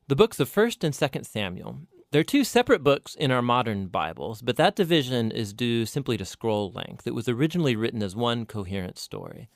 The books of 1st and 2nd Samuel. They're two separate books in our modern Bibles, but that division is due simply to scroll length. It was originally written as one coherent story.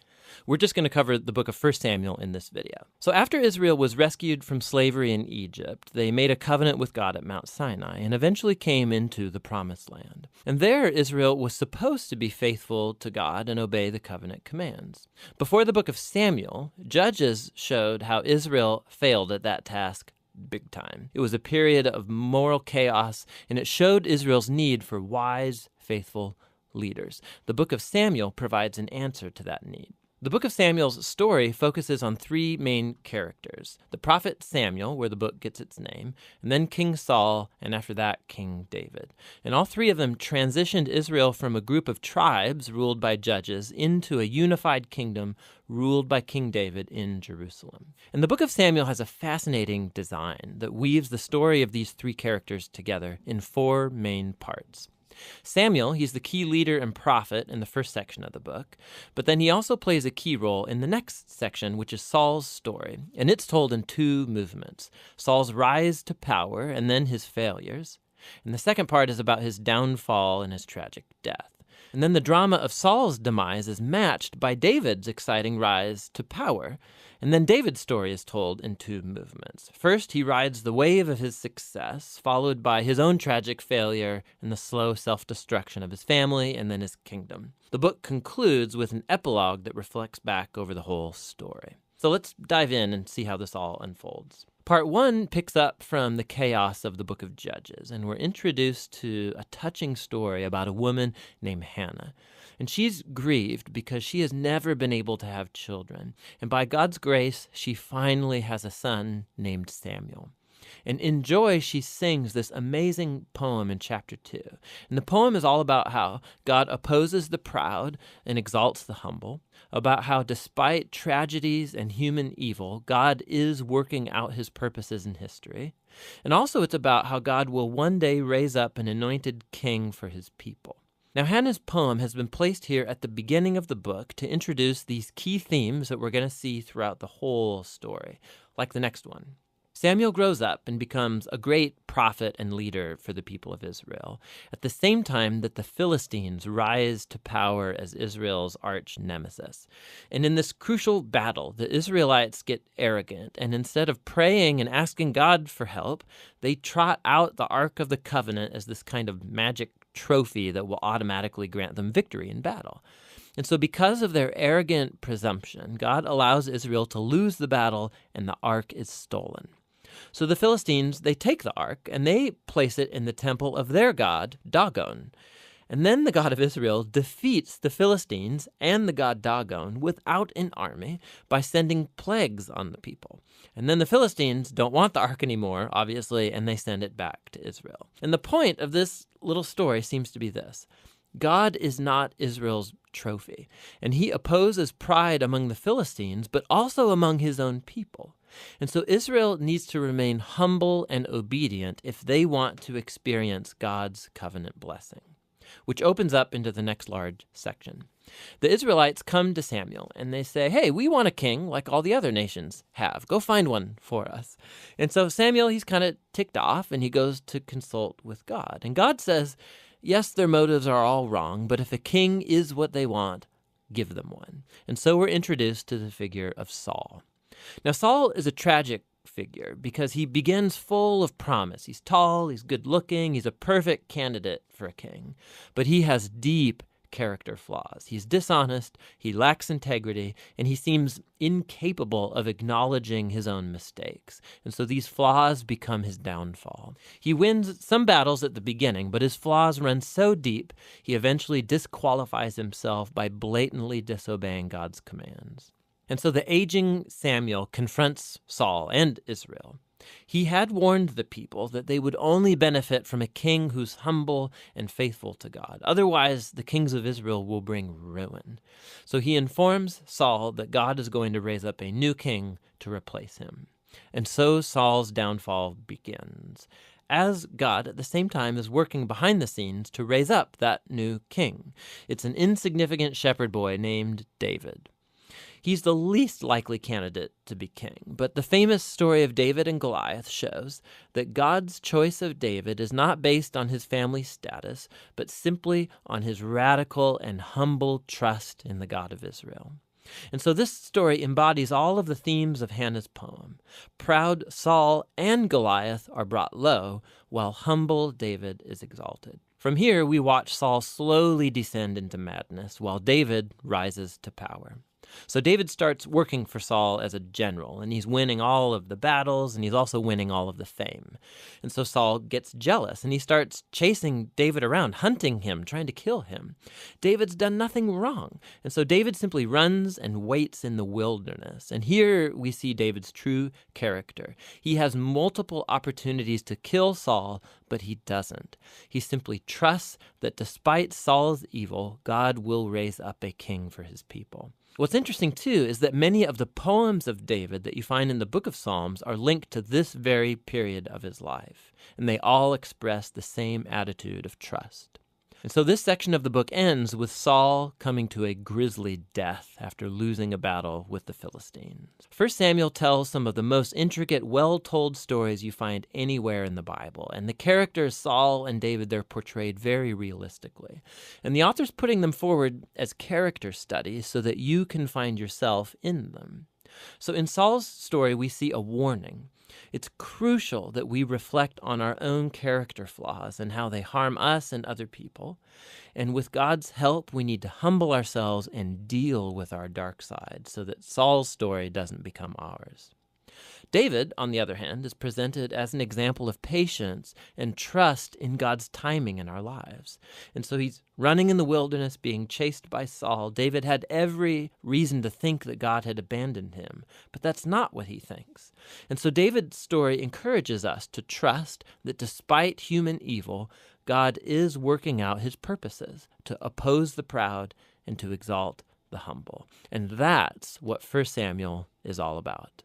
We're just going to cover the book of 1 Samuel in this video. So after Israel was rescued from slavery in Egypt, they made a covenant with God at Mount Sinai and eventually came into the Promised Land. And there, Israel was supposed to be faithful to God and obey the covenant commands. Before the book of Samuel, Judges showed how Israel failed at that task big time. It was a period of moral chaos, and it showed Israel's need for wise, faithful leaders. The book of Samuel provides an answer to that need. The book of Samuel's story focuses on three main characters: the prophet Samuel, where the book gets its name, and then King Saul, and after that, King David. And all three of them transitioned Israel from a group of tribes ruled by judges into a unified kingdom ruled by King David in Jerusalem. And the book of Samuel has a fascinating design that weaves the story of these three characters together in four main parts. Samuel, he's the key leader and prophet in the first section of the book, but then he also plays a key role in the next section, which is Saul's story, and it's told in two movements: Saul's rise to power and then his failures. And the second part is about his downfall and his tragic death. And then the drama of Saul's demise is matched by David's exciting rise to power. And then David's story is told in two movements. First, he rides the wave of his success, followed by his own tragic failure and the slow self-destruction of his family and then his kingdom. The book concludes with an epilogue that reflects back over the whole story. So let's dive in and see how this all unfolds. Part 1 picks up from the chaos of the book of Judges, and we're introduced to a touching story about a woman named Hannah. And she's grieved because she has never been able to have children. And by God's grace, she finally has a son named Samuel. And in joy, she sings this amazing poem in chapter 2. And the poem is all about how God opposes the proud and exalts the humble, about how despite tragedies and human evil, God is working out his purposes in history. And also it's about how God will one day raise up an anointed king for his people. Now, Hannah's poem has been placed here at the beginning of the book to introduce these key themes that we're going to see throughout the whole story, like the next one. Samuel grows up and becomes a great prophet and leader for the people of Israel, at the same time that the Philistines rise to power as Israel's arch nemesis. And in this crucial battle, the Israelites get arrogant, and instead of praying and asking God for help, they trot out the Ark of the Covenant as this kind of magic trophy that will automatically grant them victory in battle. And so because of their arrogant presumption, God allows Israel to lose the battle, and the Ark is stolen. So the Philistines, they take the ark and they place it in the temple of their god, Dagon. And then the God of Israel defeats the Philistines and the god Dagon without an army by sending plagues on the people. And then the Philistines don't want the ark anymore, obviously, and they send it back to Israel. And the point of this little story seems to be this: God is not Israel's trophy, and he opposes pride among the Philistines, but also among his own people. And so Israel needs to remain humble and obedient if they want to experience God's covenant blessing, which opens up into the next large section. The Israelites come to Samuel and they say, "Hey, we want a king like all the other nations have. Go find one for us." And so Samuel, he's kind of ticked off and he goes to consult with God. And God says, yes, their motives are all wrong, but if a king is what they want, give them one. And so we're introduced to the figure of Saul. Now, Saul is a tragic figure because he begins full of promise. He's tall, he's good-looking, he's a perfect candidate for a king. But he has deep character flaws. He's dishonest, he lacks integrity, and he seems incapable of acknowledging his own mistakes. And so these flaws become his downfall. He wins some battles at the beginning, but his flaws run so deep, he eventually disqualifies himself by blatantly disobeying God's commands. And so the aging Samuel confronts Saul and Israel. He had warned the people that they would only benefit from a king who's humble and faithful to God. Otherwise, the kings of Israel will bring ruin. So he informs Saul that God is going to raise up a new king to replace him. And so Saul's downfall begins, as God at the same time is working behind the scenes to raise up that new king. It's an insignificant shepherd boy named David. He's the least likely candidate to be king, but the famous story of David and Goliath shows that God's choice of David is not based on his family status, but simply on his radical and humble trust in the God of Israel. And so this story embodies all of the themes of Hannah's poem. Proud Saul and Goliath are brought low, while humble David is exalted. From here, we watch Saul slowly descend into madness, while David rises to power. So David starts working for Saul as a general, and he's winning all of the battles, and he's also winning all of the fame. And so Saul gets jealous, and he starts chasing David around, hunting him, trying to kill him. David's done nothing wrong, and so David simply runs and waits in the wilderness. And here we see David's true character. He has multiple opportunities to kill Saul, but he doesn't. He simply trusts that despite Saul's evil, God will raise up a king for his people. What's interesting, too, is that many of the poems of David that you find in the book of Psalms are linked to this very period of his life, and they all express the same attitude of trust. And so this section of the book ends with Saul coming to a grisly death after losing a battle with the Philistines. 1 Samuel tells some of the most intricate, well-told stories you find anywhere in the Bible, and the characters Saul and David, they're portrayed very realistically. And the author's putting them forward as character studies so that you can find yourself in them. So in Saul's story, we see a warning. It's crucial that we reflect on our own character flaws and how they harm us and other people. And with God's help, we need to humble ourselves and deal with our dark side so that Saul's story doesn't become ours. David, on the other hand, is presented as an example of patience and trust in God's timing in our lives. And so he's running in the wilderness, being chased by Saul. David had every reason to think that God had abandoned him, but that's not what he thinks. And so David's story encourages us to trust that despite human evil, God is working out his purposes to oppose the proud and to exalt the humble. And that's what 1 Samuel is all about.